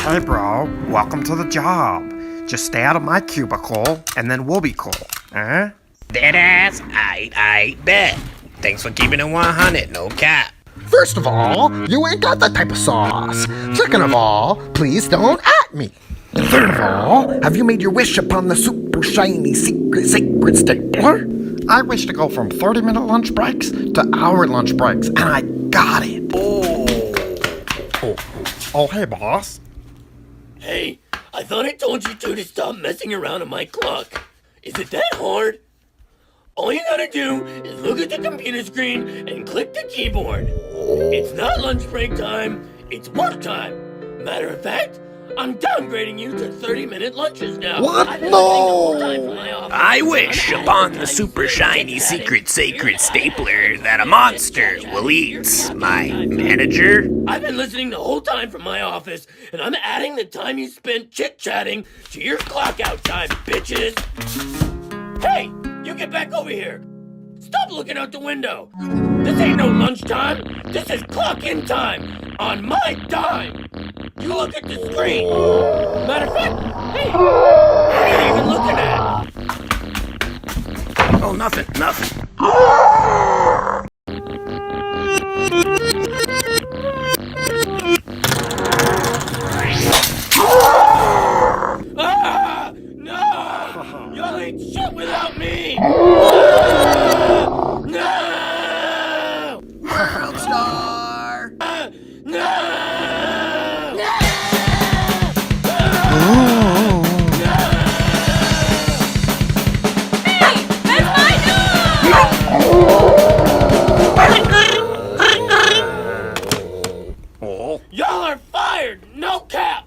Hey bro, welcome to the job. Just stay out of my cubicle, and then we'll be cool, eh? Deadass, I bet. Thanks for keeping it 100, no cap. First of all, you ain't got that type of sauce. Second of all, please don't at me. Third of all, have you made your wish upon the super shiny secret sacred stapler? I wish to go from 30-minute lunch breaks to hour lunch breaks, and I got it. Oh, hey, boss. Hey, I thought I told you two to stop messing around on my clock. Is it that hard? All you gotta do is look at the computer screen and click the keyboard. It's not lunch break time, it's work time. Matter of fact, I'm downgrading you to 30-minute lunches now. What? I've been No. listening the whole time from my office. I wish I'm upon the advertising super for shiny chit-chatting secret to sacred your stapler that a monster will eat. My manager? I've been listening the whole time from my office, and I'm adding the time you spent chit-chatting to your clock out time, bitches. Hey, you get back over here. Stop looking out the window. This ain't no lunchtime. This is clock in time. On my dime. You look at the screen. Matter of fact, hey, what are you even looking at? Oh, nothing. Ah, no! Y'all ain't shit without me! Ah, no! World star! No! Oh. Y'all are fired! No cap!